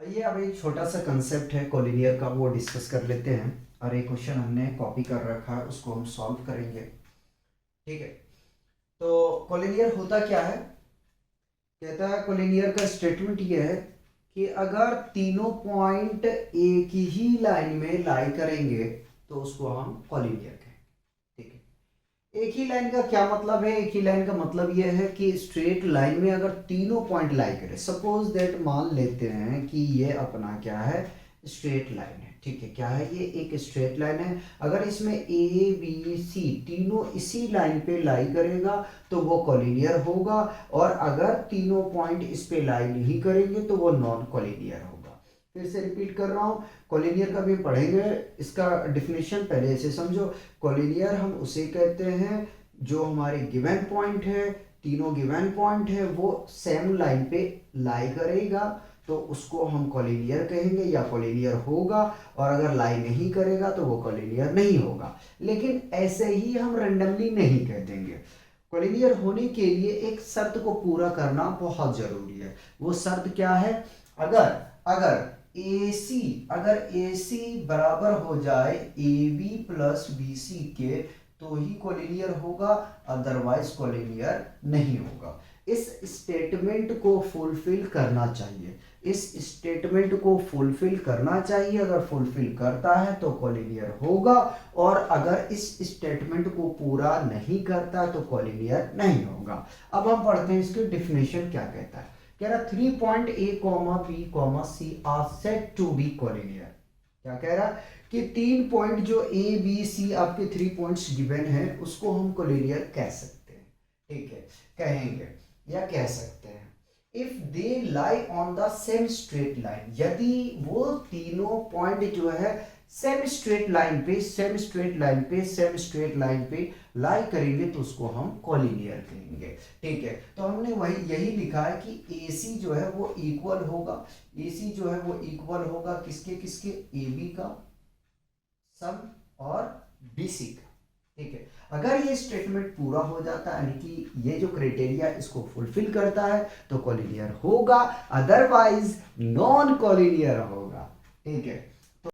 आइए अब एक छोटा सा कंसेप्ट है कोलिनियर का, वो डिस्कस कर लेते हैं। और एक क्वेश्चन हमने कॉपी कर रखा है, उसको हम सॉल्व करेंगे। ठीक है। तो कोलिनियर होता क्या है? कहता है कोलिनियर का स्टेटमेंट ये है कि अगर तीनों पॉइंट एक ही लाइन में लाई करेंगे तो उसको हम कोलिनियर कहेंगे। ठीक है। एक ही लाइन का क्या मतलब है? एक ही लाइन का मतलब यह है कि स्ट्रेट लाइन में अगर तीनों पॉइंट लाई करें, सपोज दैट मान लेते हैं कि ये अपना क्या है, स्ट्रेट लाइन है। ठीक है, क्या है ये? एक स्ट्रेट लाइन है। अगर इसमें ए बी सी तीनों इसी लाइन पे लाई करेगा तो वो कोलिनियर होगा, और अगर तीनों पॉइंट इस पे लाई नहीं करेंगे तो वो नॉन कोलिनियर होगा। फिर से रिपीट कर रहा हूँ, कोलिनियर का भी पढ़ेंगे। इसका डिफिनेशन पहले से समझो। कोलिनियर हम उसे कहते हैं जो हमारे गिवन पॉइंट है, तीनों गिवन पॉइंट है वो सेम लाइन पे लाई करेगा तो उसको हम कोलिनियर कहेंगे या कोलिनियर होगा, और अगर लाई नहीं करेगा तो वो कोलिनियर नहीं होगा। लेकिन ऐसे ही हम रैंडमली नहीं कह देंगे। कोलिनियर होने के लिए एक शर्त को पूरा करना बहुत जरूरी है। वो शर्त क्या है? अगर अगर AC बराबर हो जाए AB प्लस BC के तो ही कोलिनियर होगा, अदरवाइज कोलिनियर नहीं होगा। इस स्टेटमेंट को फुलफिल करना चाहिए। इस स्टेटमेंट को फुलफिल करना चाहिए। अगर फुलफिल करता है तो कोलिनियर होगा, और अगर इस स्टेटमेंट को पूरा नहीं करता तो कोलिनियर नहीं होगा। अब हम पढ़ते हैं इसकी डिफिनेशन क्या कहता है। कह रहा 3 point A, B, C are said to be collinear. क्या कह रहा? कि 3 पॉइंट जो A B C आपके 3 पॉइंट्स गिवन है उसको हम कोलिनियर कह सकते हैं। ठीक है, कहेंगे या कह सकते हैं। If they lie on the same straight line, यदि वो तीनों पॉइंट जो है सेम स्ट्रेट लाइन पे लाई करेंगे तो उसको हम कोलिनियर कहेंगे। ठीक है, तो हमने वही यही लिखा है कि AC जो है वो इक्वल होगा, AC जो है वो इक्वल होगा किसके किसके? AB का सम और BC का। ठीक है, अगर ये स्टेटमेंट पूरा हो जाता है, यानी कि ये जो क्राइटेरिया इसको फुलफिल करता है तो कोलिनियर होगा, अदरवाइज नॉन कोलिनियर होगा। ठीक है,